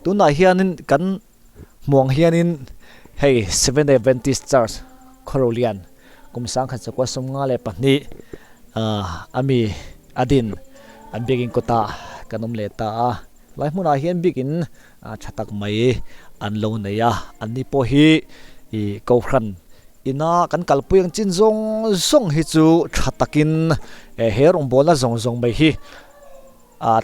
tunah hianin kan muang hianin hei Seventh Day Adventist Church Khorolian kumsang khat chakwa somnga le pahni ami adin an begin kota kanom le ta lai hmuna hian begin thatak mai an lo neya an ni po hi I ko khran ina kan kalpuyang chin zong zong hi chu thatakin herong bola zong zong mai hi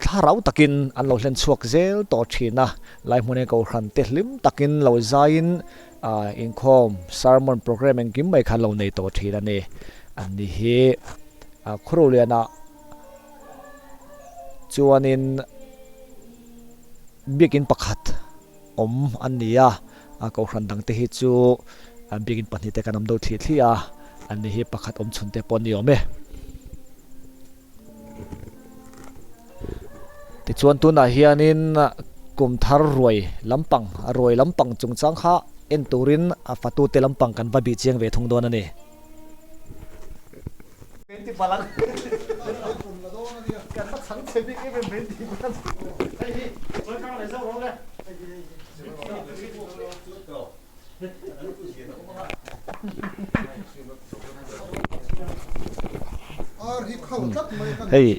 tharau takin an lo hlen chuak zel to thina lai hmune ko khran te hlim takin lo zain inkhom sermon program ang kim mai khan lo nei to thina ne an ni hi Khoroliana chuanin bikin pakhat an nia ko khran dang te hi chu bikin pahni te kanam do thlia an ni hi pakhat chunte pon ni ome ti chuan tuna hianin kumthar roi lampang chungchang kha en turin fatu te lampang kan ba bi chiang ve thung don ani ti palang kan ta sang chebi ke ben ti palang ai hi tôi kang lai zau le hey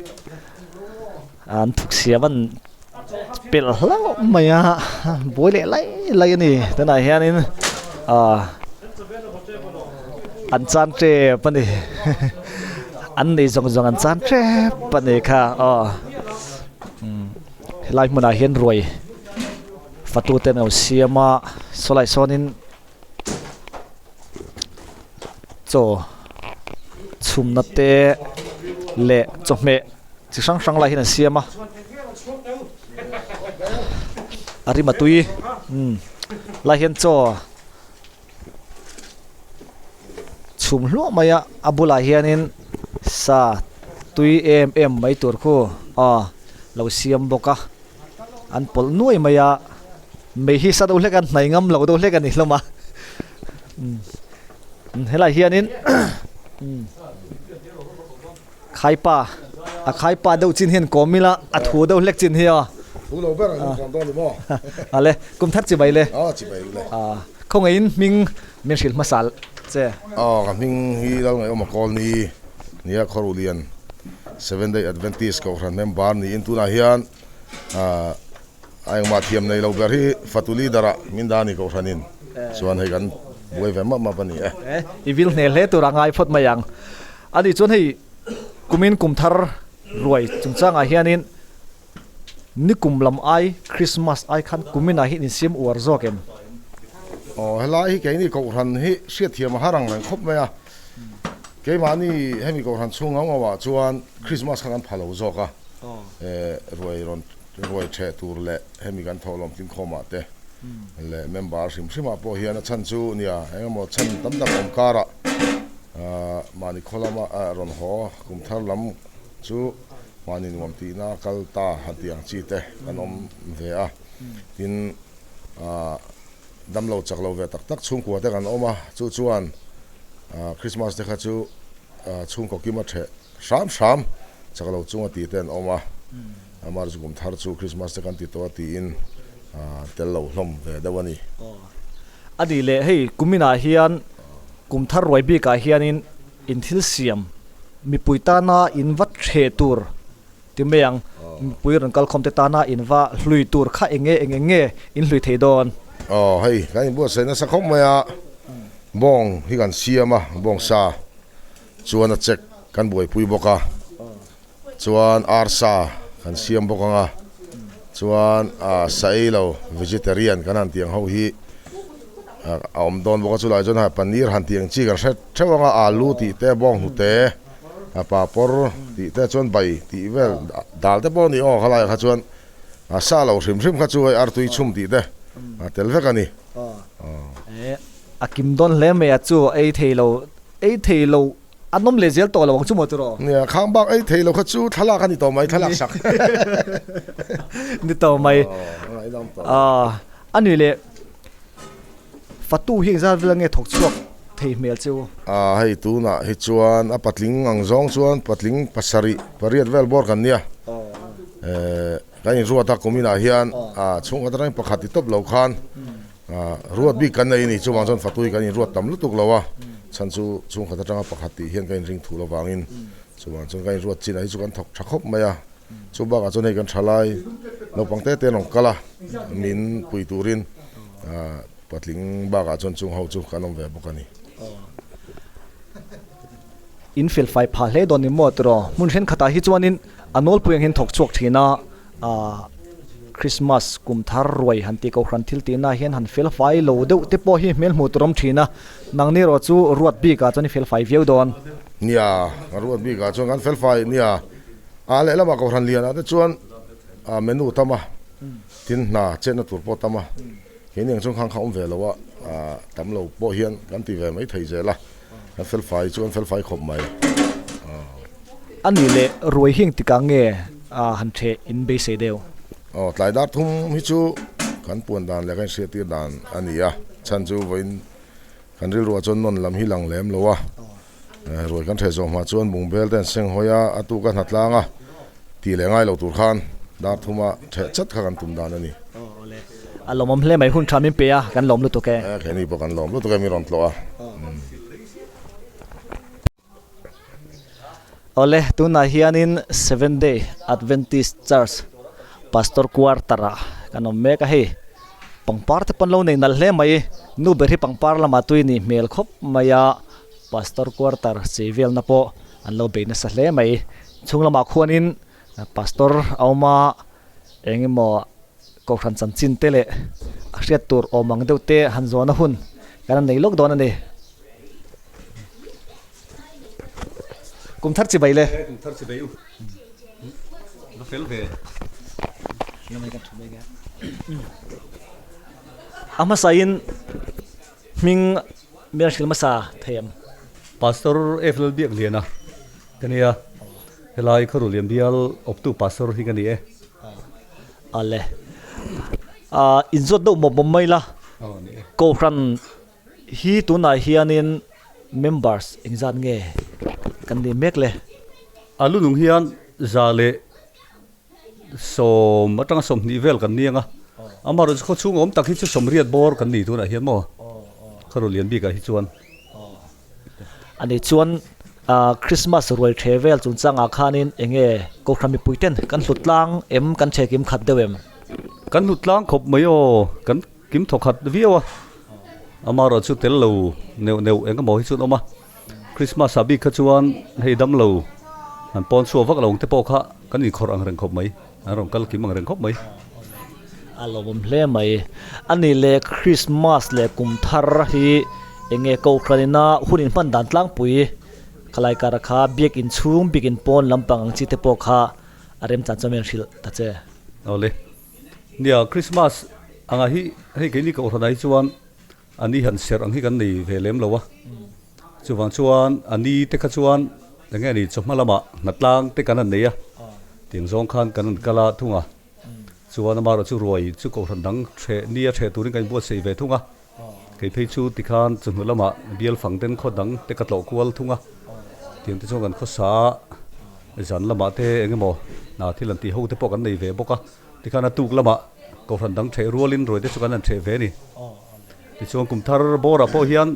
an thuk siaman pel hlo maya boile lai ni tana hianin an chan tre pani an nei zong an chan tre pani kha lai muna hian roi fatu ten au siama solai sonin cho chumna te le chome chi sang lai hin siama ari matui lai hian cho chum hlo maya abula hianin sa tui em mai tur khu lo siam boka an pol nuai maya mei hi sa do hlekan nai ngam lo do hlekan ni hloma helai hianin khaipa do chin hian komila athu do hlek chin hi thu lo ber an kon don mo ale kum thar chi bai le chi bai le không in ming shil masal che kan ming hi dal ngai ma kol ni nia Khorolian Seventh Day Adventist ko ran member ni intuna hian ayang mathiam nei lo ber hi fatuli dara mindani ko ranin chuan hei kan buai ve ma pani ivil ne le tu rangai phot mayang ani chon hei kumin kumthar roi chungchang a hianin ni kumlam ai Christmas ai khan kumin a hi in sim war zokem helai hi ke ni ko ran hi sia thiam harang nang khop maya ke mani hemi ko ran chung ang wa chuan Christmas khan phalo zoka roi che tur le hemi kan tholom tin khoma te le member sim po hian a chan chu nia engmo chan tam tak om kara mani kholama ron ho kumthar lam chu mani nuam ti na kalta hatiang chi te anom ve a tin damlo chaklo ve tak chung ko te kan oma chu chuan Christmas te kha chu chung ko kima the sam chaklo chunga ti ten oma amar chu kumthar chu Christmas te kan ti to ti in tel lo hlom ve dawani adi le hei kumina hian kumthar roi bi ka hianin in thil siam mi puitana in wat the tur timeyang puiran kal khom te tana in wa hlui tur kha enge in hlui thei don hei kan bo se na sa khom maya bong hi kan siama bong sa chuan a check kan boi pui boka chuan arsa kan siam boka nga chuan sailo vegetarian kan an tiang ho hi om don boka chulai jon ha paneer han tiang chi gar set thewanga alu ti te bong hu te papor ti te chuan bai ti vel dal te bon ni khalai kha chuan sa lo hrim kha chu ai ar tui chum ti te tel vek ani akim don le me chu ei theilo anom le zel to lo chu mo tro nia khang bak ei theilo kha chu thala kha ni to mai thalak sak ni to mai ani le fatu hi za velange thok chuak thei mel chu hei tu na hi chuan patling ang zong chuan patling pasari pariat vel bor kan nia kan in ruat ta komina hian chung adrai pakhati top lo khan ruat bi kan nei ni chuwang chon fatui kan in ruat tam lutuk lawa chan chu chung khata tanga pakhati hian kan ring thu lo wangin chuwang chon kan ruat chin ai chu kan thok thakop maya chu ba ga chon hei kan thalai no pangte te nong kala min pui turin patling ba ga chon chung ho chu kanom ve bokani infield 5 pha hle don ni mo tro mun hen khata hi chuanin anol pueng hin thok chuak thina Christmas kum thar roi han ti ko khran thil ti na hian han fel fai lo deuh te po hi mel mu trom thina nangni ro chu ruat bi ka chani fel fai veu don nia ruat bi ka chon kan fel fai nia ale lama ko ran lian ate chuan menu tama tin na chen na tur po tama hin yang chung khang khang ve lo wa tam lo po hian kan ti ve mai thei je la kan fel fai chuan fel fai khop mai ani le roi hing ti ka nge han the in be se deu tlai dar thum hi chu kan puan dan le kan se ti dan ania chan chu voin kan ril ro chon non lam hi lang lem lo wa roi kan the zo ma chuan bung bel ten seng hoya atu kan hatlanga ti le ngai lo tur khan dar thuma the chat kha kan tum dan ani alomom hle mai hun thamin pe a kan lom lu to ke khani po kan lom lu to ke mi ron tlo a ole tuna hianin 7 day Adventist Church pastor quartara kanom me ka he pangpar te panlo nei nal hle mai nu beri pangpar lama tuini mel khop maya pastor quarter civil na po anlo be na sa hle mai chunglama khuanin pastor auma engemo ko khan chan chin tele ahriat tur omang deute hanzona hun kana nei lok don ane kum thar chi baile kum thar chi bayu no fel ve ama sain ming mershil masa them pastor efl biak liana kania helai kharu liam bial op tu pastor hi kani e ale inzot do mo mai la ko ran hi tuna hianin members ingzan nge kan di mekle alu nung hian zale som atang som ni vel kan nianga amar kho chung om tak hi chu som riat bor kan ni tu na hian mo kharu lian bi ka hi chuan ani chuan Christmas roi travel chun changa khanin enge ko khrami puiten kan hlutlang em kan chekim khat dewem kan hlutlang khop mayo kan kim thokhat viawa amar chu tel lo neu neu enga mo hi chu oma Christmas abi kha chuan hei dam lo han pon chu vak long te po kha kan ni khor ang reng khop mai arong kal kim ang reng khop mai alomum hle mai ani le Christmas le kum thar hi enge ko khralina hunin pan dan tlang pui khalai kar kha biak in chung bikin pon lampang ang chi te po kha arem chan chamen ril ta che ole nia Christmas anga hi hei ke ni ko thanai chuan ani han ser ang hi kan nei velem lowa chuwang chuan ani te kha chuan nge ni chopmalama natlang te kan nei a ting zong khan kan kala thunga chuan amaro chu roi chu ko thandang the nia the turin kan bo sei ve thunga ke phei chu tikhan chunulama bial fangten khodang te katlo kwal thunga ting te chongan kho sa zan lama te engemo na thilan ti ho te pokan nei ve boka tikhana tuk lama ko thandang the rolin roi te chukan an the ve ni ti chong kum thar bora po hian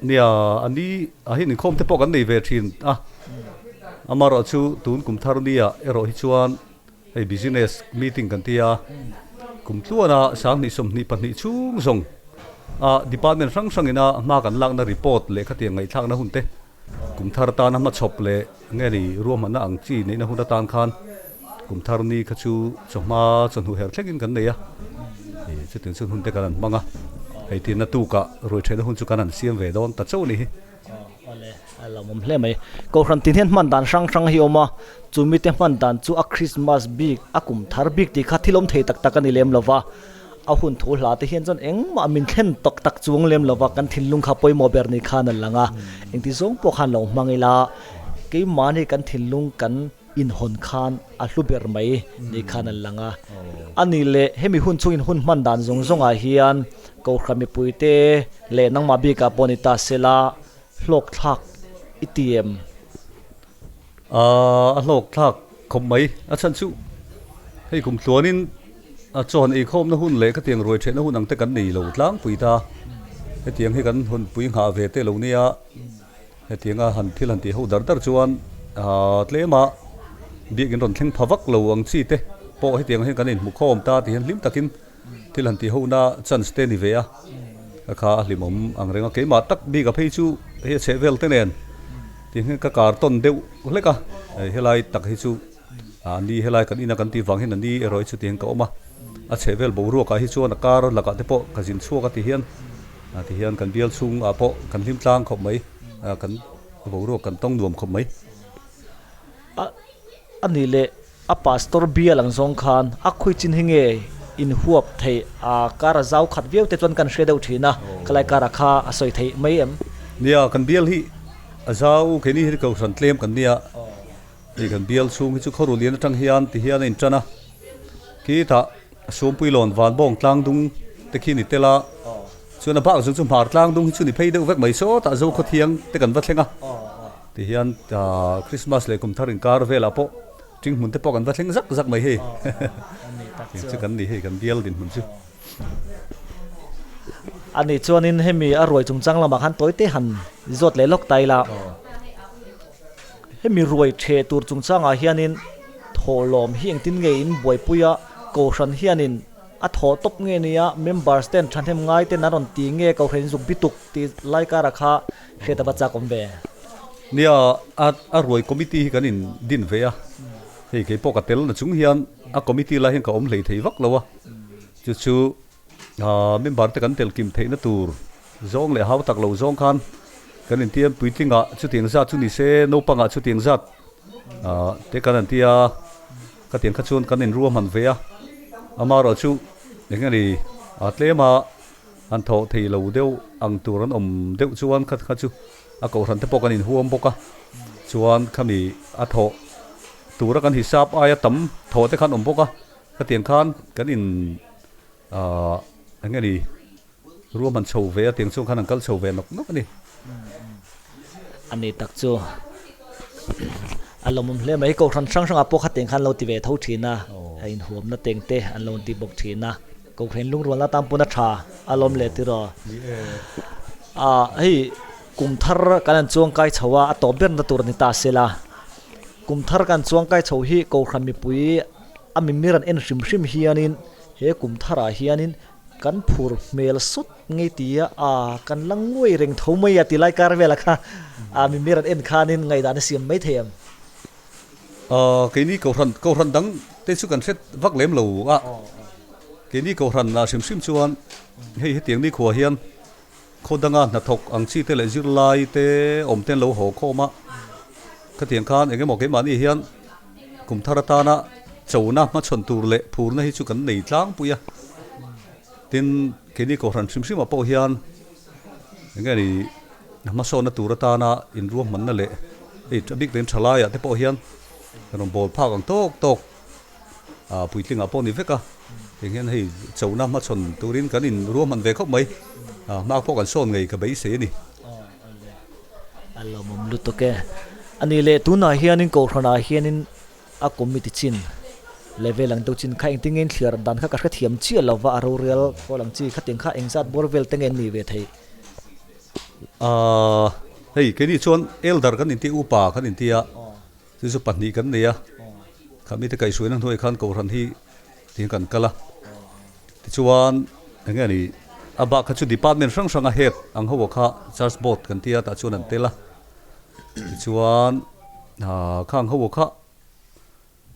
nia ani a hin khom te pokan nei ve thin amaro chu tun kum thar nia ero hi chuan hei business meeting kan tia kum tluana sang ni som ni pani chung zong department sang sang ina ma kan lang na report le khati ngai thak na hunte kum thar ta na ma chop le nge ni ruam na ang chi nei na hun tan khan kum thar ni khachu choma chon hu her thlekin kan nei a chu tin sun hunte kan manga hei tin na tu ka roi thena hun chu kan an siam ve don ta chau ni ale alamum hle mai ko khan tin hen man dan sang sang hi oma chumi te man dan chu a Christmas big akum thar big ti kha thilom thei tak tak ani lem lova a hun thu hla te hian chon eng ma min thlen tok tak chuang lem lova kan thilung kha poi mo ber ni khan langa engti zong po khan lo mangila ke mani kan thilung kan in hon khan a hlu ber mai ni khan langa ani le hemi hun chu in hun man dan zong zong a hian ko khami puite le nang ma bi ka ponita sela hlok thak itm a hlok thak khom mai a chan chu hei kum tluanin a chon ei khom na hun le ka tiang roi the na hun ang te kan nei lo tlang pui ta he tiang he kan hun pui nga ve te lo nia he tiang a han thil han ti ho dar dar chuan tlema biakin ron thleng phawak lo ang chi te po he tiang he kan in mu khom ta ti han lim takin thil han ti ho na chance te ni ve a kha limom ang renga ke ma tak bi ka phei chu he che vel te nen tiếng cái cả tuần đều lấy cả helai tắc hết chú đi helai cái ina cái ti vang hen đi rồi chú tiếng cậu mà chế về bầu ruộng cái hết chú là car là cái tepo cái zin xua cái thì hiền cái biel sung po cái lim tang không mấy cái bầu ruộng cái tông đuồm không mấy anh đi lệ pastor bia lang zong khan khui chin hinge in huap thei car zau khat viau te chon kan shredau thina kalai car kha soi thei mai em nia kan biel hi azau ke ni ko san tlem kan nia ni kan biel sung chu khoru lian tang hian ti hian in chana ki ta sum pui lon van bong tlang dung te khi ni tela chuna ba zu chu mar tlang dung chu ni phei deuh vek mai so ta zo kho thiang te kan va thlenga ti hian Christmas le kum tharin kar vela po ting mun te po kan va thleng zak zak mai he chu kan ni he kan biel din mun chu anh chuanin hemi a roi chung chang lama khan toite han zot le lok tai la hemi roi the tur chung changa hianin tholom hiang tin nge in boi puya ko ran hianin a tho top nge nia members ten thanem ngai te naron ti nge ko hren zuk bituk ti laika rakha kheta bacha kombe nia a roi committee kan in din ve a hei ke pokatel na chung hian a committee la hian ka om hlei thei vak lawa chu member te kan tel kim theina tur zong le hau tak lo zong khan kan in tiam puitinga chu tiang zat chu ni se no panga chu tiang zat te kan an tia ka tiang kha chun kan in ruam han ve a amaro chu engani atlema an tho thei lo deu ang tur an om deu chuan khat kha chu a ko ran te pok an in huam boka chuan khami a tho tura kan hisap aya tam tho te khan om boka ka tiang khan kan in anh đi ruộng mình sầu về tiếng sông khăn ăn cắt sầu về nóc đi anh ấy tắc chu anh lồng lên mấy câu thằng sang apo khát tiếng khăn lâu thì về thâu thìn na hay huống nó tiếng tê anh lồng thì bốc thìn na câu khen lung ruộng là tam puna trà anh lồng lệ từ rồi hey cùng thar cái anh chuông cái chầu à tổ biến nó tụt ni ta xe la cùng thar cái chuông cái chầu hi câu khăn mi pui mình miran en sim hianin he cùng thara hianin kan phur mel sut ngai tia kan langoi reng thomai ati lai kar vela kha mi miran en khanin ngai dan siam mai them cái ní cầu rần đắng tên số cần xét vác lém lầu cái ní cầu rần là sim chuan hay tiếng đi của hiền khô đăng na thọc ang chi te lại giữ lại te om tên lầu hồ khô mà cái tiếng khan cái một cái màn đi hiền cùng thara na chầu na mà chuẩn tur lệ phur na hi chu kan nei tlang puya tin cái ní cầu rần sim mà po hiền cái này mà so na turata na in ruộng man na lệ ấy cho biết đến chalaya te po hiền rồi bol phao càng tốt bùi tinh apon đi vết cả thì hiện hay chầu năm mắt chuẩn tôi đến cái nhìn ruộng mình về khóc mấy mà phao càng son ngày cái bấy xế đi alo mum lutoke ani le tu na hianin ko khana hianin a committee chin level ang to chin kha ingtin clear dan kha ka thiam chi lawa aro real ko lang chi khating kha engzat borvel tengen ni ve thei hey cái đi chuan elder cái nhìn ti upa cái nhìn ti chứ số bản địa cái này kami te kai suy năng thôi khan cầu răn hi tiếng cần kala thì chuan anh nghe này abak khachu department sang sang ahead ang ho kha charge board kan tia ta chuan an tela thì chuan khang ho kha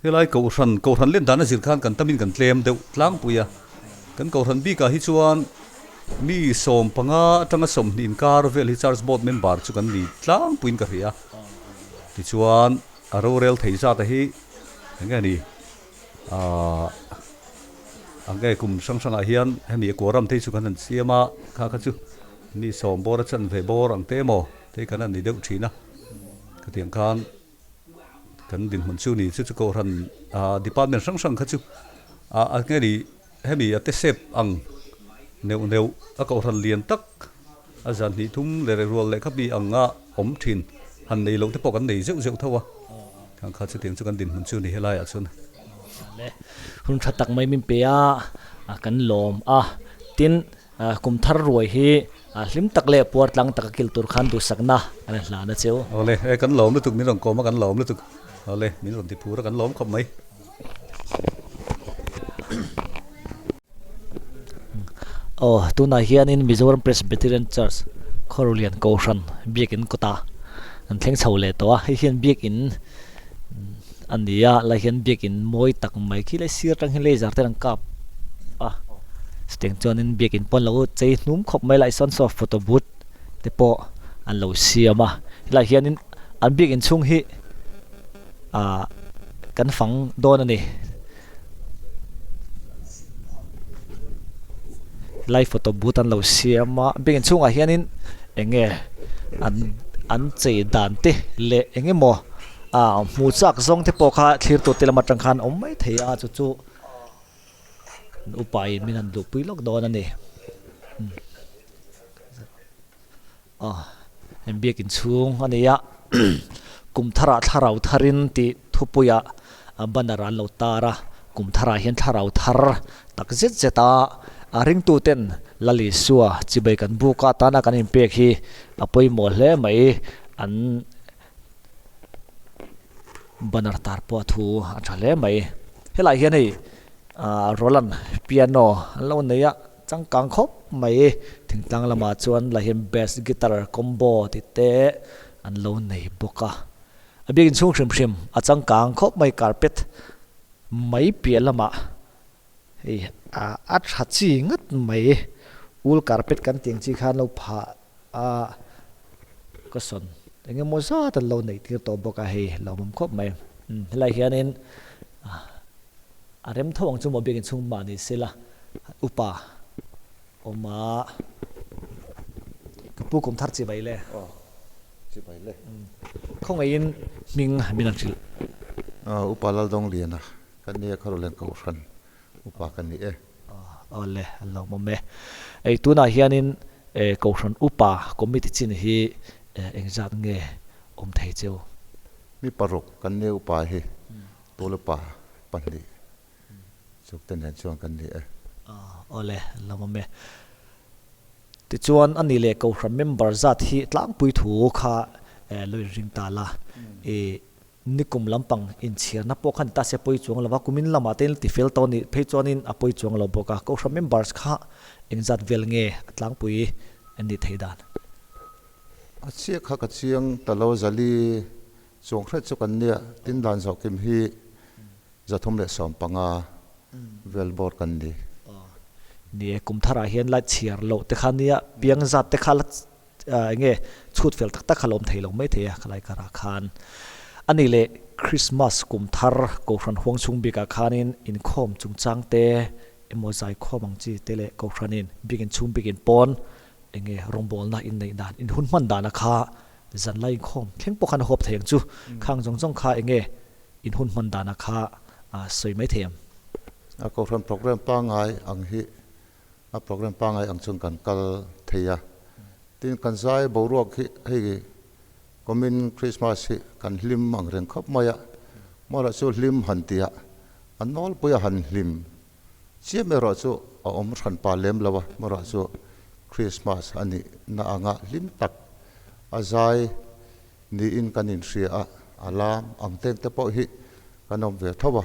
helai cầu răn lên đan azir khan kan tamin kan tlem deuh tlang puya kan cầu răn bi ka hi chuan mi som panga tanga som nin kar vel hi charge board member chu kan ni tlang puin ka ria thì chuan aro rel thei za ta hi anh ni anh cái cùng sang hiền hay mi quorum thấy chú kan siama kha kha chú ni som bor chan ve bor ang te mo thấy kan ni deuh thina cái tiếng khan kan din mun chu ni chu ko ran department sang kha chú anh cái ni hay mi ate sep ang neu ko ran lian tak azan ni thum le rol le kha bi anga om thin han nei lo te pok an nei zeu thawa khang kha chu tiếng chu kan din mun chu ni helai a chun le hun thatak mai min pe a kan lom a tin kum thar ruai hi hlim tak le puar tlang tak kil tur khan du sakna an hla na cheu ole kan lom lu tuk mi rong ko ma kan lom lu tuk ole mi ron ti phura kan lom khop mai tuna hian in Mizoram Presbyterian Church Khorolian Koshan biakin kota an thleng chho le to a hian biakin ania la hian biakin moi tak mai khi le sir tang hi le jar terang kap steng chon in biakin pon lo chei hnum khop mai lai son soft photo booth te po an lo siama la hian in an biakin chung hi kan phang don ani live photo booth an lo siama biakin chung a hian in enge an chei dan te le enge mo mu chak zong te po kha thlir tu telama tang khan om mai thei a chu chu upai min an du pui lok don ani em biakin chung ania kum thara tharau tharin ti thupuya banara lo tara kum thara hian tharau thar tak zet zeta ring tu ten lali suwa chibai kan buka tana kan in pek hi apoi mo hle mai an banar tar po thu athale mai helai hian hei Roland piano lo neya changkang khop mai thingtang lama chuan la hian bass guitar combo ti te an lo nei boka abin chung shrim a changkang khop mai carpet mai pia lama hei a thachi ngat mai ul carpet kan tiang chi khan lo pha ko son enge mo za ta lo nei tir to boka hei lo mom khop mai helai hian in arem thawang chu mo biakin chung ma ni sela upa oma kapu kum thar chi bai le chi bai le khong ai in ming min an thil upa lal dong liana kan ni Khorolian Koshan upa kan ni ole allo mo me ei tuna hianin Koshan upa committee chin hi engzat nge om thei cheu mi parok kan ni upa hi tolupa pandi chuk ten han chuang kan ni ole allo mo me ti chuan ani le Koshan member zat hi tlang pui thu kha loi ring ta la nikum lampang in chhir na po khan ta se poi chuang lawa kumin lama tel ti fel to ni phei chuanin apoi chuang lo boka Koshan members kha engzat vel nge tlang pui ani theidan achia kha ka chiang talo zali chong khret chu kan ni tin dan zo kim hi zathum le som panga vel bor kan ni ni kum thara hian la chiar lo te khania piang zat te khala nge chut fel tak tak khalom theilong mai theya khalai kara khan ani le Christmas kum thar Koshan huang chung bika khanin in khom chung chang te emozai khomang chi tele Koshanin bigin chung bigin pon enge rongbol na in nei dan in hun man dana kha zan lai khom thleng pokhan hop theng chu khang jong jong kha enge in hun man dana kha soi mai them a Koshan program pa ngai ang hi a program pa ngai ang chung kan kal theya tin kan sai boruak hi hei komin Christmas hi kan hlim ang reng khop maya mora chu hlim han tia anol puya han hlim che mero chu om than pa lem lawa mora chu Christmas ani na anga hlim tak azai ni in kanin ria alam ang ten te po hi kanom ve thowa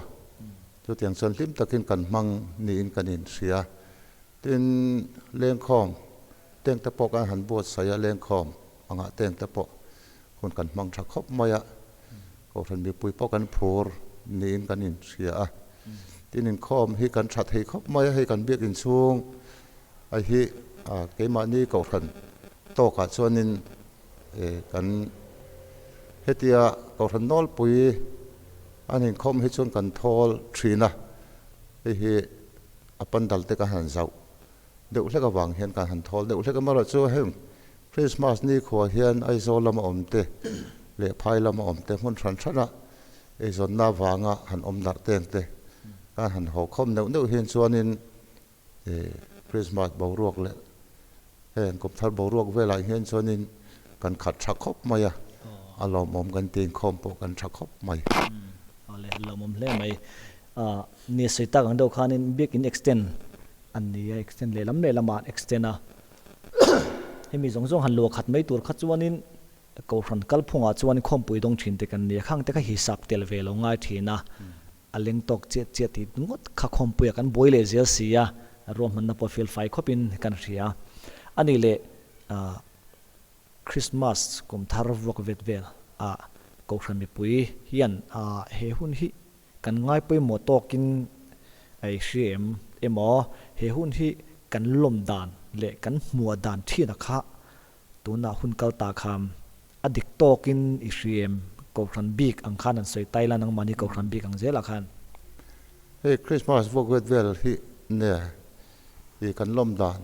chu tiang son hlim takin kan mang ni in kanin ria tin leng khom teng te po kan han bot saya leng khom anga teng te po kun kan mang tha khop maya Koshan mi pui po kan phur ni in kanin ria tin in khom hi kan that hei khop maya hei kan biak in chung ai hi keima ni Koshan to ka chuanin kan hetia Koshan nol pui anin khom hi chun kan thol thina hi apan dal te ka han zau deuh hleka wang hian kan han thol deuh hleka mara chu hem Christmas ni khuwa hian ai zo lama omte le phai lama omte mun than thana ei zon na wanga han om nar teng te kan han ho khom neu hian chuanin Christmas boruak le hen kop thar boruak vela hian chuanin kan khat tha khop maya alom om kan tin khom po kan tha khop mai ole lomom hle mai ni soita ang do khanin big in extend an ni extend le lama extend a hemi zong han lo khat mai tur khat chuanin ko ran kal phunga chuan khom pui dong thin te kan ni khang te ka hisap tel ve lo ngai thina aleng tok che ti ngot kha khom pui kan boile zel sia rom man na po fil fai khopin kan ria ani le Christmas kum thar vok vet vel ko ran mi pui hian he hun hi kan ngai pui mo tokin ai cm emo he hun hi kan lom dan le kan mua dan thina kha tuna hun kal ta kham adik tokin cm ko ran big ang khan an soi thailand ang mani ko ran big ang zela khan hey Christmas vok vet vel hi ne hi kan lom dan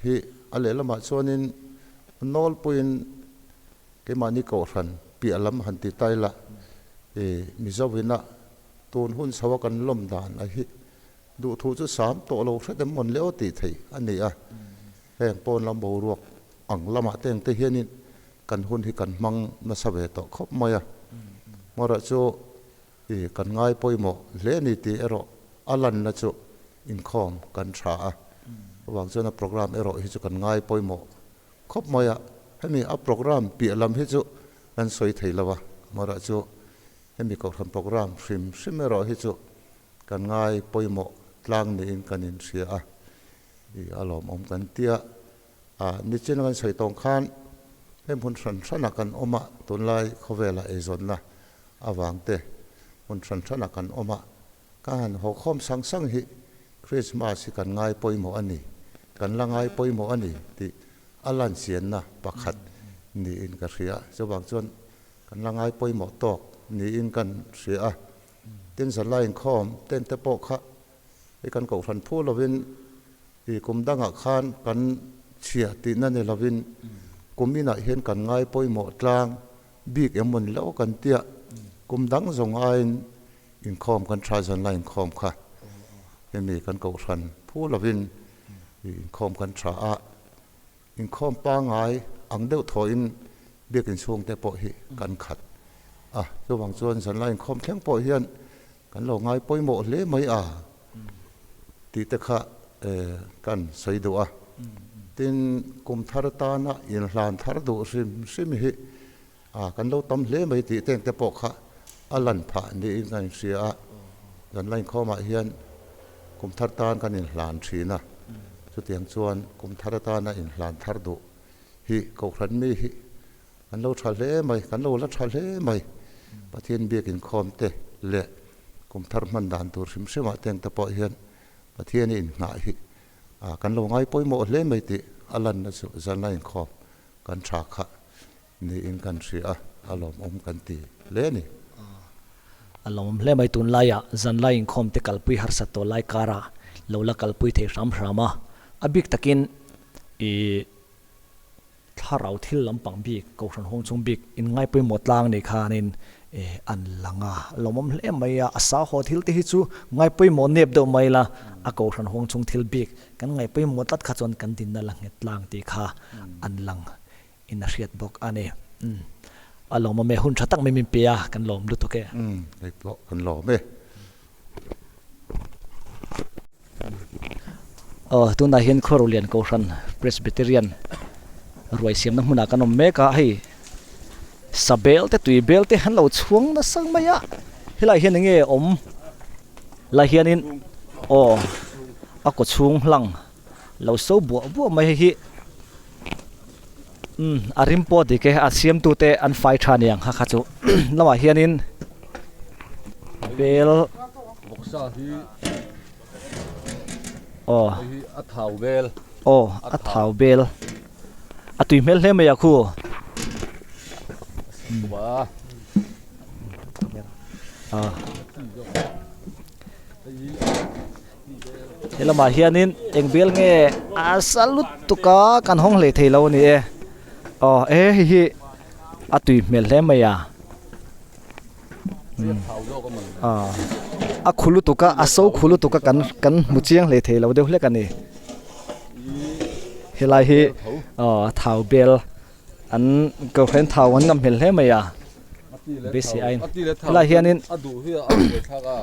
hi ale lama chuanin nol puin ke mani ko ran pi alam han ti taila mizawina tun hun sawa kan lom dan a hi du thu chu sam to lo hredem mon leo ti thei ani a heng pon lam bo ruak ang lama teng te hianin kan hun hi kan mang na sawe to khop maya mora chu kan ngai poimo le ni ti ero alan na chu in khom kan tha a wang chona program ero hi chu kan ngai poimo khop maya hemi a program pi alam hi chu kan soi thei lawa mora chu hemi ko tham program sim ero hi chu kan ngai poimo tlang ni in kan in sia a alom om kan tia ni chen kan soi tong khan hem hun san kan oma tun lai khowela e zon na awang te hun san kan oma kan ho khom sang hi Christmas kan ngai poimo ani kan la ngai poimo ani ti alan sian na pakhat ni in ka ria chawang chon kan la ngai poimo tok ni in kan ria tin sa lain khom ten te po kha e kan ko ran phu lovin kum danga khan kan chia ti na ne lovin kumina hen kan ngai poimo tlang big emon lo kan tia kum dang zong ain in khom kan tra zon lain khom kha emi kan ko ran phu lovin in khom kan tra a in khom pa ngai ang deuh thoin big in chung te po hi kan khat chu wang chuan zon lain khom thleng po hian kan lo ngai poimo le mai ti te kha kan soi do tin kum thar ta na in hlan thar do sim hi kan lo tam hle mai ti teng te po kha alan pha ni in kan sia dan lain khoma hian kum thar tan kan in hlan thina chu tiang chuan kum thar ta na in hlan thar do hi ko khan mi hi kan lo tha hle mai kan lo la tha hle mai pathian biak in khom te le kum thar man dan tur sim ma teng te po hian pathian in nga hi kan lo ngai poimo hle mai ti alan na chu zanai khom kan tha kha ni in kan ria alom om kan ti le ni alom hle mai tun laya zan lai khom te kalpui har sa to lai kara lola kalpui the ram rama abik takin tharau thil lampang bi ko ran hong chung bik in ngai pui motlang ni khanin an langa lomom hle mai asa ho thil te hi chu ngai pui mo nep do mai la a ko ran hong chung thil bik kan ngai pui mo tat kha chon kan din na lang het lang ti kha an lang in a riat bok ane alom me hun thatak me min pia kan lom lu to ke ei po kan lo me tuna hian khorolian ko ran presbyterian ruai siam na hmuna kanom me ka hei sabel te tui bel te han lo chuang na sang maya hilai hian nge om la hianin ako chung hlang lo so bu mai hi arim po di ke asiam tu te an fai thaniang ha kha chu lama hianin bel boksa hi hi a thau bel atui mel hle mai khu wa helama hianin engbel nge asalut tuka kan hong le theilo ni hi atui mel hle mai a khulu tuka aso khulu tuka kan muchiang le theilo de hle kan ni helai hi thau bel an girlfriend thau an ngam hel hle mai besi ain ati le la hianin adu hi a thaka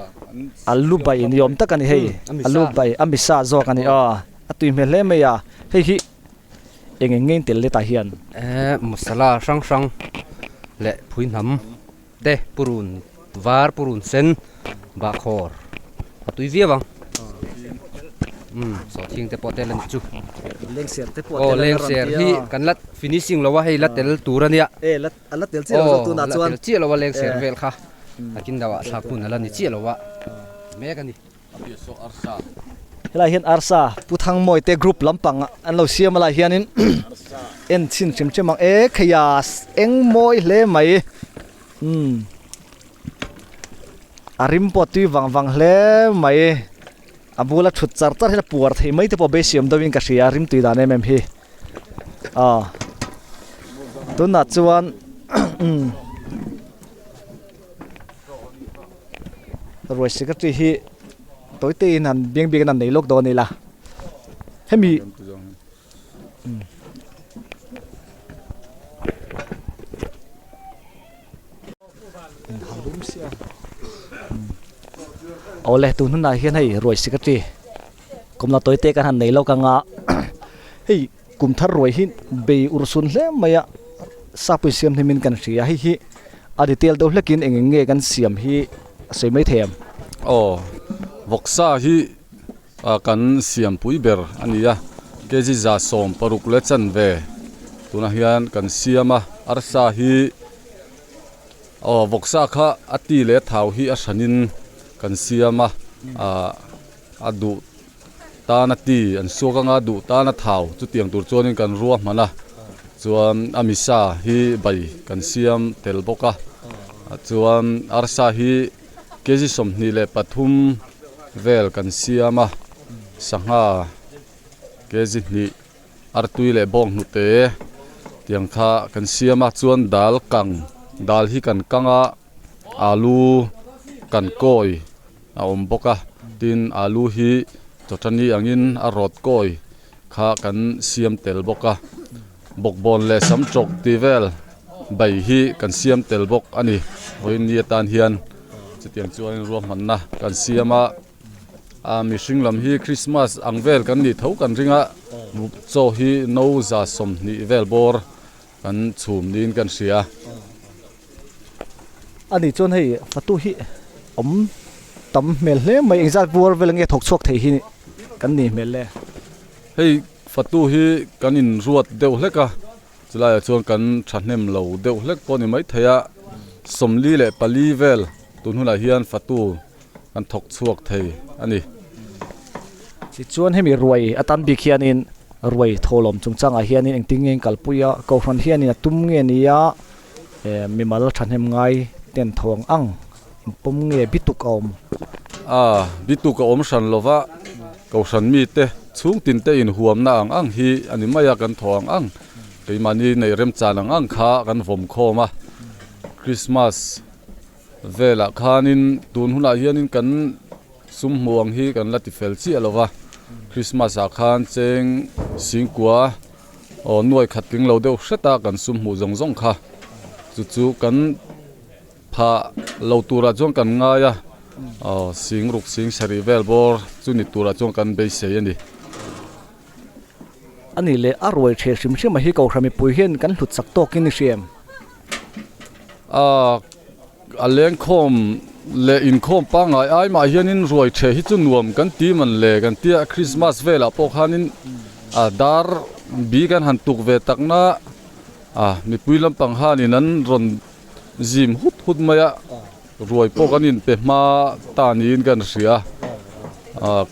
alu bai ni yom takani hei alu bai amisa zo kani atui me hle me ya hei hi engeng tel le ta hian masala sang sang le phui nam te purun var purun sen ba khor atui via bang so thing te potel an chu leng ser te po leng ser hi kan lat finishing lo wa hei lat tel turania lat tel chi lo tu na chuan chi lo wa leng ser vel kha akin dawa sa kun ala ni chi lo wa me kani so arsa hela hian arsa puthang moi te group lampang an lo siam la hianin en chin chim chimang khayas eng moi hle mai arim poti wang hle mai abula thut char char hela puar thei mai te po be siam dawin ka ria rim tui dan em hi tunna chuan roi secretary hi toite in han biang biang nan nei lok do ni la hemi ole tu nun na hian hei roi secretary komla toite kan han nei lo ka nga hei kum thar roi hin be ursun hle maya sapui siam themin kan ria hi aditel do hlekin engenge kan siam hi sei mai them voksa hi kan siam pui ber ania ke ji za som paruk le chan ve tuna hian kan siama arsa hi voksa kha ati le thau hi a sanin kan siama adu ta na ti an suka nga du ta na thau chu tiang tur chonin kan ruwa mana chuan amisa hi bai kan siam tel boka chuan arsa hi keji somni le pathum vel kan siama sanga keji ni artui le bong nu te tiang kha kan siama chuan dal kang dal hi kan kanga alu kan koi a om boka tin alu hi chotani angin a rot koi kha kan siam tel boka bokbon le samchok tivel bai hi kan siam tel bok ani hoin ni tan hian chitiang chuan ruam manna kan siama mishing lam hi Christmas angvel kan ni tho kan ringa cho hi no za som ni vel bor kan chum nin kan sia ani chon hei fatu hi om tam mel hle mai exact bor velange thok chok thei hi kan ni mel le hei fatu hi kan in ruat deuh hleka chulai chuan kan thahnem lo deuh hlek poni mai theya somli le pali vel tunhula hian fatu kan thok chuak thei ani chi chuan hemi ruai atan bi khianin ruai tholom chungchanga hianin engtingeng kalpuya ko hron hianin atum nge nia mimal thahnem ngai ten thong ang pom nge bituk om bituk om san lova ko san mi te chung tin te in huam na ang hi ani maya kan thong ang keimani nei rem chanang ang kha kan vom khoma Christmas vela khanin tun huna hianin kan sum muang hi kan lati fel chi alova Christmas a khan cheng singkwa nuai khating lo deuh seta kan sum mu zong zong kha chu kan pha lo tura chong kan nga ya sing ruk sing sari vel bor chu ni tura chong kan be se ani ani le aroi the sim sim hi ko hrami pui hian kan hlut sak to kin siam aleng khom le in khom pa ngai ai ma hianin roi the hi chu nuam kan ti man le kan tia Christmas vela po khanin dar bi kan han tuk ve takna mi puilam pang hanin an ron zim hut maya roi po kanin pe ma ta nin kan ria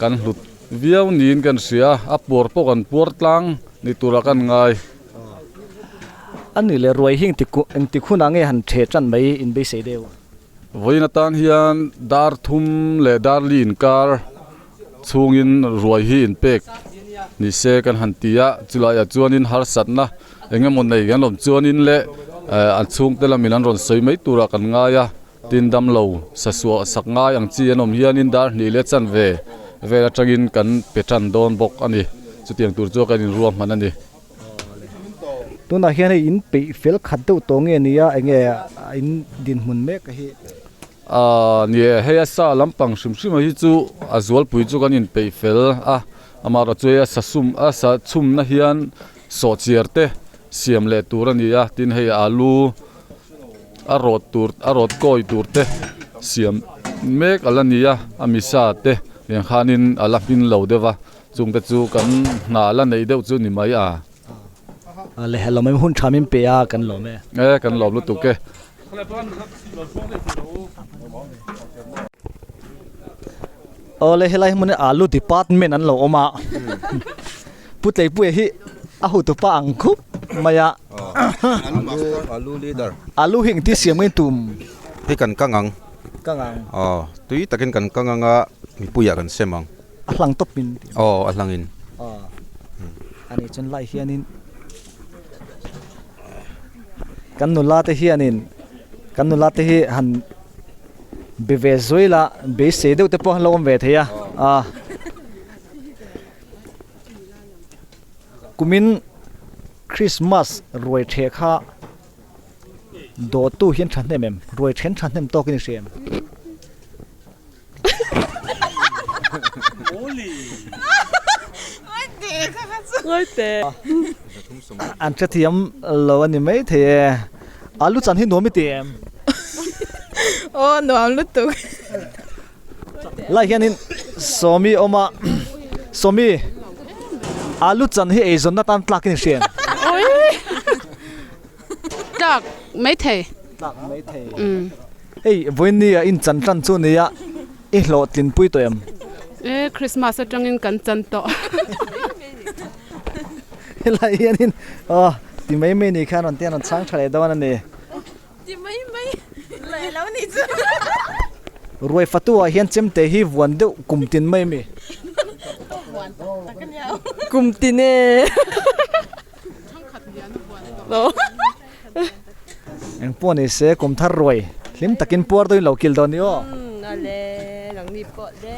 kan hlut viau nin kan ria apor po kan por tlang ni tura kan ngai ani le ruai hing ti khuna nge han the chan mai in be se deu voina tan hian dar thum le dar lin kar chungin ruai hi in pek ni se kan hantia chulaya chuanin har satna engemon nei gan lom chuanin le an chung telamin an ron soi mai tura kan nga ya tin dam lo sasua saknga yang chi anom hianin dar ni le chan ve la tangin kan petran don bok ani chutiang tur chu kan in ruam man ani tu na hian in pe fel khat tu to nge nia enge in din mun mek hi nie heya sa lampang shim hi chu azwal pui chu kan in pe fel amara chuya sasum sa chum na hian so chiarte siam le tur ania tin hei alu arot koi turte siam mek alania amisa te lian khanin alapin lo dewa chungte chu kan na la nei deuh chu ni mai le hello mai hun thamin pe a kan lo me kan lo lu tu ke ole helai mun alu department an lo oma putlei pu hi a hu tu pa ang khup maya alu leader alu hing ti siam ngai tum hi kan kangang kangang tui takin kan kanganga mi puya kan semang ahlang topin ahlangin ani chon lai hianin kan nu la te hianin kan nu la te hi han beve zoila be se deu te po han lo om ve theya kumin Christmas roi the kha do tu hian than nem roi then than nem to kin sem an chathiam lo ani mai the alu chan hi no mi tem no am lu tu la hianin somi oma somi alu chan hi ezon na tan tlak ni sem tak mấy thầy tlak mai the hey voini in chan chan chu ne ya I lo tin pui to em Christmas atangin kan chan to la hianin ti mai mai ni khan on tian on chang thale dawan ani ti mai lai lo ni chu roi fatua hian chem te hi wan deuh kum tin mai mi kum tine lo eng pon ni se kum thar roi lim takin puar doi lo kil don yo ale lang ni po de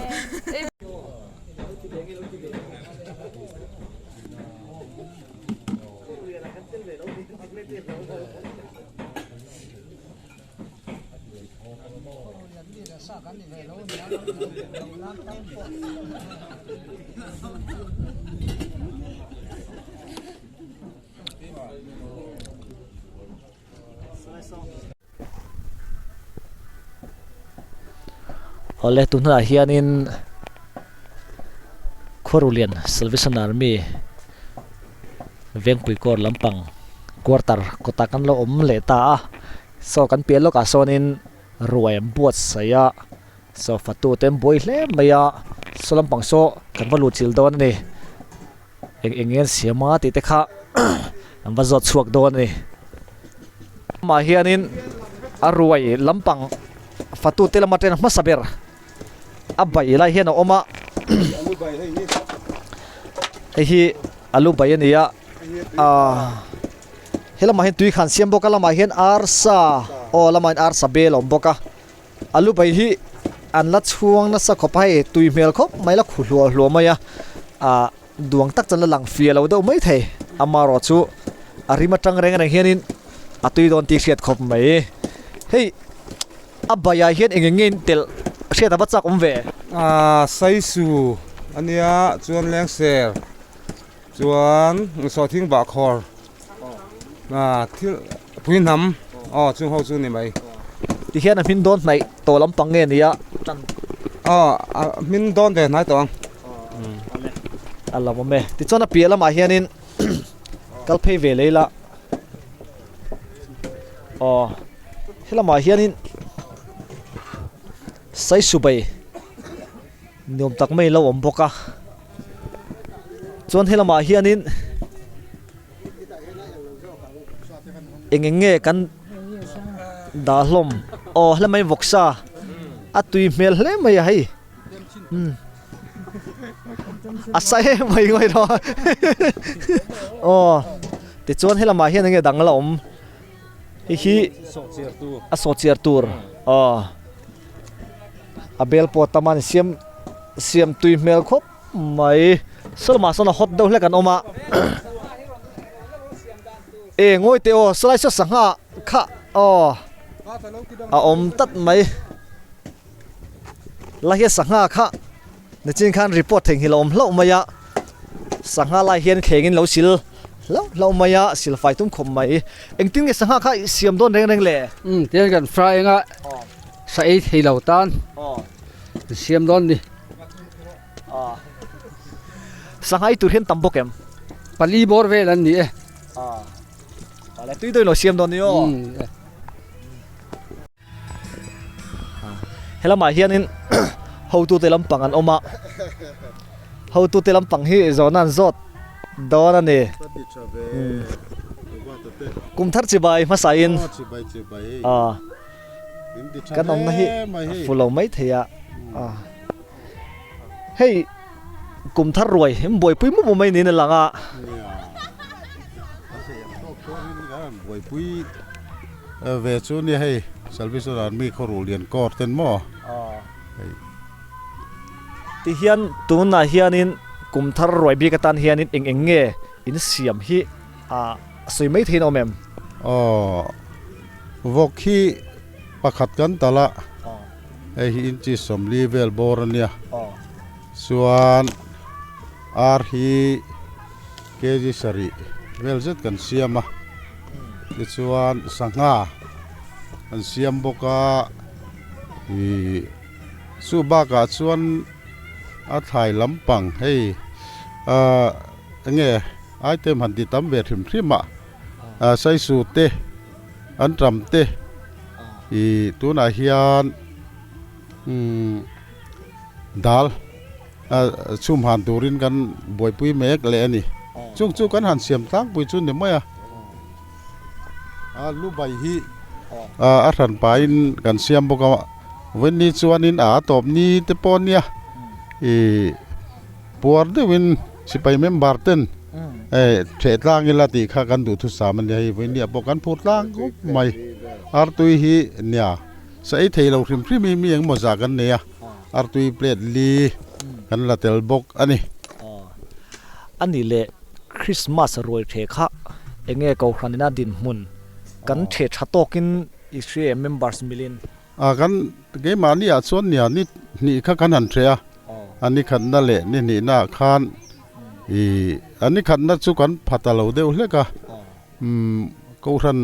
ole tunha hianin Khorulian Salvation Army vengpui kor lampang quarter kotakan lo om le ta so kan pielo ka sonin ruai buat saya so fatu tem boy hle maya so lampang so kan valu chil don ni engen siama ti te kha am bazot chuak don ni ma hianin aruai lampang fatu telamaten masaber abai la hian oma hi alu bayania helama hin tui khan siam boka lama hian arsa lama in arsa belom boka alu bai hi an la chuang na sa khopai tui mel khop mai la khulua hlo maya duang tak chan la lang fia lo do mai thei amaro chu arima tang reng reng hianin atui don ti hriat khop mai hei abaya hian engengin tel hriat abachak ve saisu ania chuan leng ser chuan so thing ba khor thil puinam chung ho chu ni mai ti hian min don nai to lampang nge nia min don de nai tong ala me ti chona piala ma hianin kalphei ve leila hela ma hianin sai subai niom tak mai lo om boka chon hela ma hianin engenge kan dahlom hela mai voksa atui mel hle mai hai asai mai ngoi ro ti chon hela ma hian nge dang la om hi so chiar tur abel po taman siam tui mel khop mai solma sona hot do hle kan oma ngoi te o slai sa sanga kha o a om tat mai la hi sanga kha na chin khan report theng hi lom lo maya sanga la hian khengin lo sil lo maya sil fai tum khom mai engtin ge sanga kha siam don reng le te kan fry nga sa ei thei lo tan siam don ni sanga i tur hian tam bokem pali bor ve lan ni ale tui doi lo siam don ni o helama hian in ho tu te lampang an oma ho tu te lampang hi zonan zot don ani kum thar chi bai ma sain kan om na hi fulo mai theya hey kum thar roi hem boy pui mu mai ni na langa boy pui về chỗ này hay Salvation mi có rủ liền cọt tên mò ti hian tuna hianin kum thar roi bi ka tan hianin eng nge in siam hi soi mai thein omem vok hi pakhat kan tala hi in chi som level bor ania suan ar hi keji sari vel zet kan siama ti chuan sanga an siam boka hi su ba ka chuan a thai lampang hei nge item han ti tam ve thim thima sai su te an tram te i tuna hian dal chum han turin kan boy pui mek le ani chung chu kan han siam tang pui chu ni maya lu bai hi a than pain kan siam boka wen ni chuanin top ni te pon nia i por de win sipai member ten the tlang ila ti kha kan du thu saman nei wen ni bo kan phut lang ko mai ar tui hi nia sai thei lo thrim thrim mi ang mo za kan ne ar tui plate li kan la tel bok ani le Christmas roi the kha enge ko khanina din mun kan the thatokin isri members milin kan ge mani a chon nia ni kha kan han threa ani khan na le ni na khan ani khan na chu kan phatalo deu hleka ko ran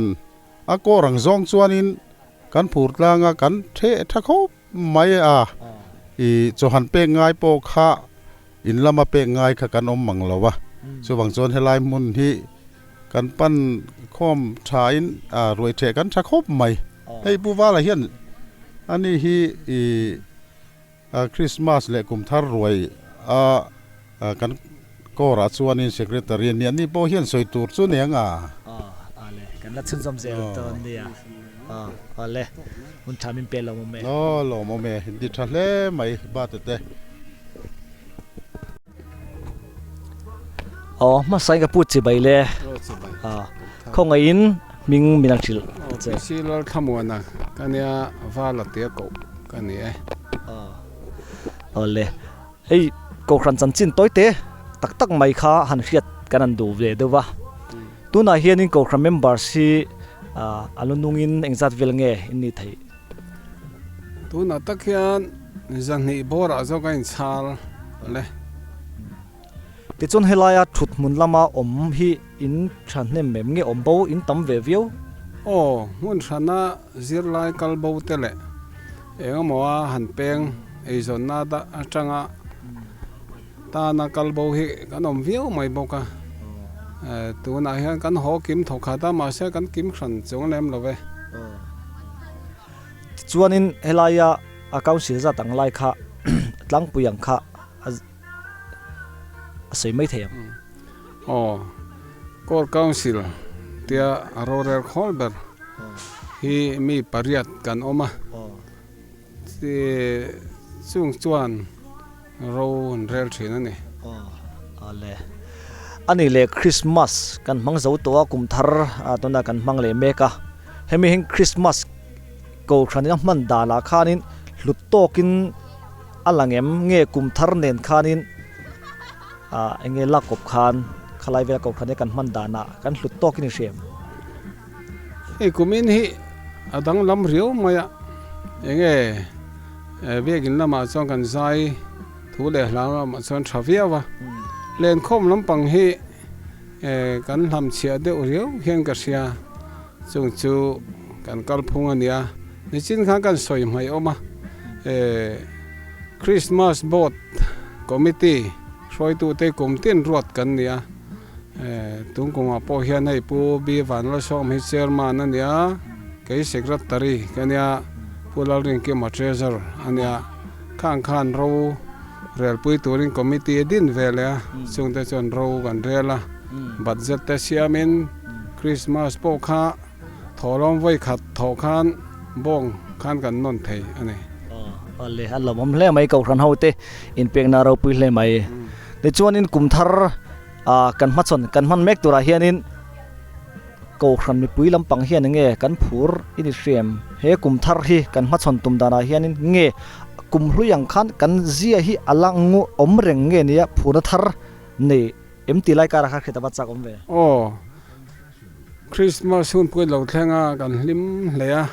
a ko rang zong chuanin kan phur tlanga kan the thakho mai cho han pe ngai po kha in lama pe ngai kha kan om manglowa chu bang chon helai mun hi kan pan khom thain roi the kan thakho mai hei buwa la hian ani hi Christmas le kum thar roi kan ko ra chuanin secretary ni po hian soi tur chu nenga ale kan la chun som zel ton nia ale mun thamin pe lo me lo mo me di thale mai ba te ma sai ka put chi bai le khong in ming minang thil si lor khamona kania vala te ko kani ole ei ko kran chan chin toite tak mai kha han hiat kanan du ve dewa tuna hianin ko kran member si alunungin engzat vel nge inni thai tuna takhian zanni bora zo kain chal le ti chon helaya thut mun lama om hi in thanne mem nge om bo in tam ve view mun thana zirlai kalbo tele engamawa han peng ei zon na da atanga ta na kalbo hi kanom view mai boka tuna hian kan ho kim thoka ta ma se kan kim khan chung lem love chuanin helaya account sil za tang lai kha tlang puyang kha sei mai them core council tia rorer holber hi mi pariat kan oma ti chung chuan ro rel thina ni ale ani le Christmas kan mang zo to kum thar atona kan mang le meka hemi hin Christmas ko khania man dala khanin hlutokin alangem nge kum thar nen khanin enge lakop khan khalai vel ko khane kan man dana kan hlutokin shem ไอ้กุมินฮิดังลำเรียวมาอะยังไงเวียกินละมาส่งกันใจถูเล่หลังมาส่งทราฟิวะเล่นคมลำปังฮิกันทำเชียเดียวเรียวเฮียงกษยาจงจูกันกัลพงอันเนี้ยในจินข้างกันสวยไหมออกมาคริสต์มาสโบสคอมมิตี้ช่วยตัวเต็กุมตีนรวดกันเนี่ยตุงกงอาพอเฮียนให้ปูบีวันละช่องให้เชอร์มานั่นเนี่ยก็ยิ่งเสกรัตตารีกันเนี่ยผู้เล่าเรื่องเกี่ยวกับเทรเซอร์อันเนี่ยข้างเราเรียลปุยตัวเรื่องคอมมิตี้ดินเวล่จงแต่จนเรากันเรียละบัดเจ็ดแต่เสียมินคริสต์มาสโปค่าถอล้อมไว้ขัดถอคันบ้องคันกันนนเทยอันนี้เลยฮัลโหลผมเล่ไม่เก่าครันเฮาเตอินเปียงนาเราปุยเล่ไม่ในช่วงนี้กุมทาร์กันมัดสนกันมันเมกตัวเฮียนินเก่าครันมีปุยลำปังเฮียนเงี้ยกันผูร์อินิเซียมเฮกุมทาร์ฮีกันมัดสนตุมดานาเฮียนินเงี้ยกุมรุ่ยังขันกันเจียฮีอลังงูอมเร่งเงี้ยเนี่ยผูนทาร์นี่เอ็มตีไลการะขัดตบัดจักอมเวโอ้คริสต์มาสหุ่นปุยเหล่าแทงกันลิมเลยอะ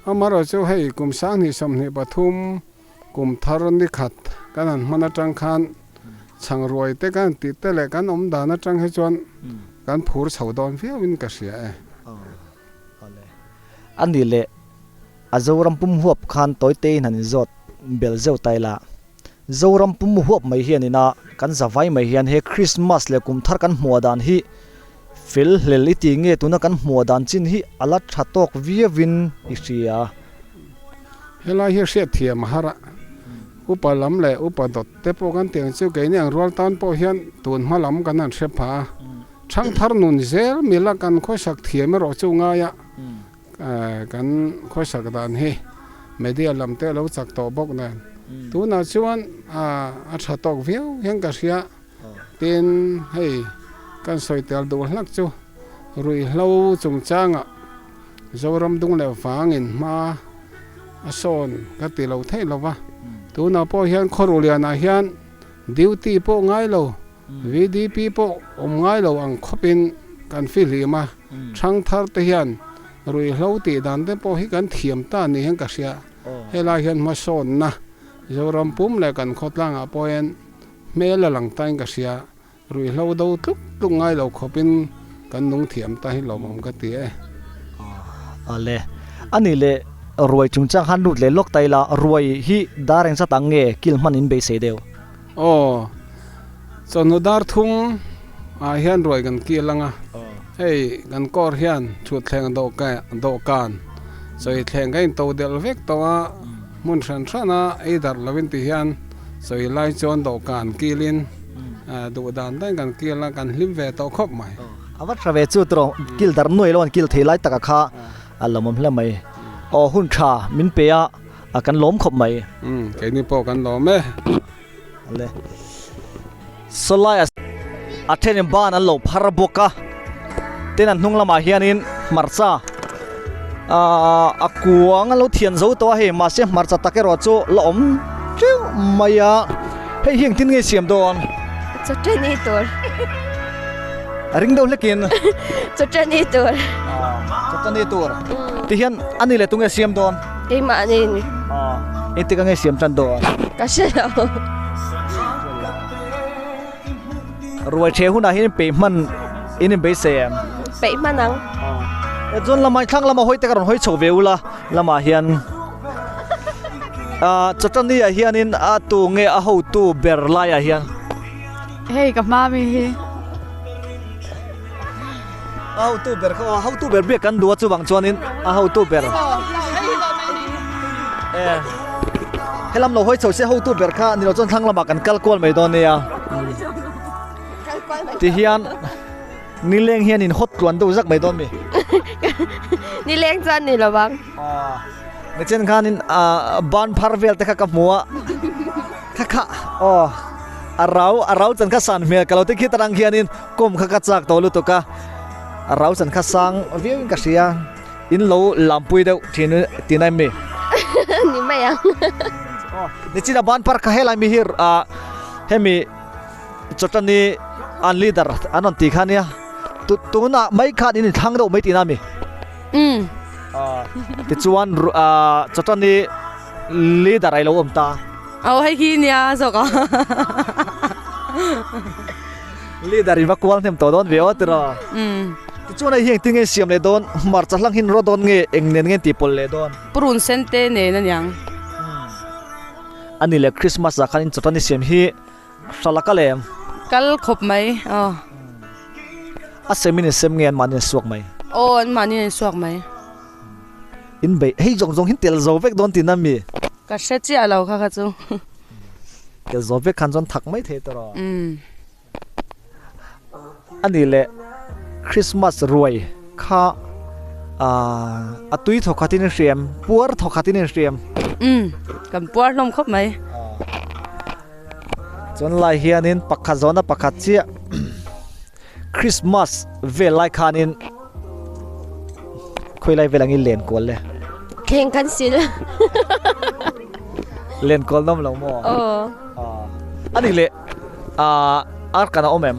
อามาเราจะให้กลุ่มสร้างนิสมนิปฐุมกลุ่มทารนิขัดกันนั้นมันจังคันช่างรวยแต่กันติดแต่ละกันดานะจังให้จวนกันผูร์สาวดอนเฟียวินกษยาอันนี้แหละอาจารย์ปุ่มหัวขันตัวเตยนันจดเบลเจ้าไตละจารย์ปุ่มหัวไม่เฮียนี่นะกันจะไว้ไม่เฮียนเฮคริสต์มาสเละกุมทาร์กันหัวดานฮีฟิลเลลิติงเงตุนักันหัวดานจินฮีอลัดชัดตอกวิวินอิเชียเฮลาเฮียเสียเทียมหาระอุปลัมเล่อุปดดเตปกันเตียงเจ้าเกยเนี่ยรัวตันพอเฮียนตุนมาลัมกันนั่นเสพาช่างทาร์นุนเซลมีละกันค่อยสักเทียมรอจูงายะกันค่อยสักดานเฮไม่ได้ลำเตเราสักต่อบอกนั่นตัวน่าชวนอัชตอกเฟียวเฮียงกษยาเป็นให้กันสวยเตลดูหลักจูรุยเล่าจงจ้างจารำดุงแล้วฟังอินมาสอนก็ตีเราเท่เราวะตัวน่าพอเฮียนคอรุเลียนาเฮียนดิวตีพอง่ายเราวีดีพีพอง่ายเราอังคบินกันฟิลิมาช่างทาร์เทียนรุยเล่าตีดันเตพอให้กันเทียมตานี่เฮียงกษยาเฮลาเฮียนมาสอนนะจารำปุ่มแล้วกันขดล่างพอเห็นเมื่อหลังตั้งกษยารุยเล่าดูทุกง่ายเราขบินกันนุ่งเทียมตาให้เราผมก็ตีเลยอันนี้เลยรวยจุงจังฮันรุดเลยลกไตละรวยฮีดาร์เองสตังเงกิลมันอินเบสเดียวโอ้จนดาร์ทุ่งเฮียนรวยกันกี่ลังเฮ้ยกันกอร์เฮียนชุดแทงดอกกันสวยแทงกันตัวเดลเวกตัวมุนชันชนะไอดาร์ลวินติเฮียนสวยไล่จนดอกกันกิลินดูดานได้กันกี่ลังกันลิมเวตอครบไหมอาวัตระเวจูตรกิลดาร์นุ่ยแล้วกิลเทไลตะกะข้าอัลลอฮ์มุมละไม่หุ่นชามินเปียกันล้มขบไหมแค่นี้พอกันล้มไหมเลยสลายอัฐเนบ้านอันโลพาราบกะเต้นนุ่งละมาเฮียนินมาร์ซากัวงั้นเราเทียนzouตัวเฮมาเสียมาร์ซาตะเกรอจูล้มเจ้าไม่ยาให้เฮียงทิ้งเงี้ยเสียมโดนจะเจนี่ตัวริงเดาเล็กินจะเจนี่ตัวจะเจนี่ตัวที่เฮียนอันนี้เลยตุ้งเงี้ยเสียมโดนไอ้มานี่อินติกังเงี้ยเสียมจันโดนก็ใช่แล้วรวยเชหุ่นอาหินเปย์มันอินเบสเซียมเปย์มันนังจนละมาครั้งละมาห้อยแต่กันห้อยโฉบเวลละมาเฮียนจัดนี่เฮียนินตัวเงี้ยหูตัวเบอร์ไลเฮียนเฮ้ยกับมามีหูตัวเบอร์เขาหูตัวเบอร์เบียกันดูจู่บางจวนนินหูตัวเบอร์ให้ลำเราห้อยโฉบเสียหูตัวเบอร์ข้านี่เราจนทั้งละมากันกัลกวนไม่โดนเนี่ยที่เฮียนนี่เลี้ยงเฮียนินฮดกวนดูสักไม่โดนมีนี่เลี้ยงจันนี่หรอบังในเช่นข้านินบ้านพาร์เวลแต่ข้ากับมัวข้าเราจันข้าสันเมียกับเราที่คิดตรังเฮียนินก้มข้ากัดจากตัวลุตุกะเราจันข้าสังวิวกัสเซียอินโลลำปุยเดียวที่ไหนมีนี่ไม่ยังในจีนบ้านพาร์คเฮลัยมีฮิร์เฮมีจุดนี้อันลีดเดอร์อันนั้นตีขันเนี่ยตัวน่ะไม่ขาดอินทางเราไม่ตีน่ามี ti chuan chatan ni leader ai lo om ta Au hay khi nia zo ka. leader in vakwal them to don ve otro ti chuan ai hiang tinge siam le don mar chahlang hin ro don nge engnen nge ti pol le don Purun sente ne na nyang. ani le Christmas a khanin chatan ni siam hi salaka lem Kal khop mai. a semini sem ngen manin suak mai An mani suak mai. in be hei jong jong hin tel zo vek don tin ami Ka se chi alo kha chu. tel zo vek khan jon thak mai the tro ani le Christmas ruai kha atui thokatin riam puar thokatin riam Kam puar lom khop mai. chon lai hianin pakha zona pakha chia Christmas ve lai khanin khoi lai velangi len kol le Keng kan sil. len kol nom lo mo ani le ar kana omem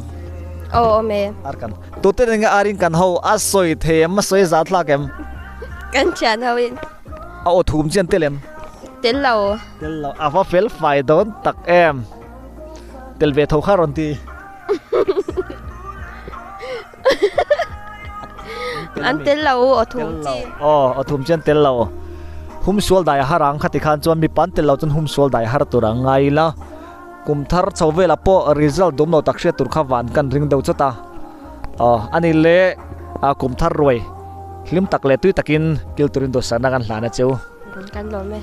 Me. ar kan to te nga arin kan ho asoi them soi za thla kem Kan chan hawin. a o thum chen telem Tel lo. tel lo ava fel fai don tak em tel ve tho kharon ti An tel lo o thum chi. o thum chen tel lo hum sual dai harang khati khan chon mi pan tel lo chon hum sual dai har tura ngai la kum thar chawela po result dum no takshe tur kha wan kan ring deu chata ani le kum thar roi hlim tak le tui takin kil turin do sana kan hlana cheu Kan lo me.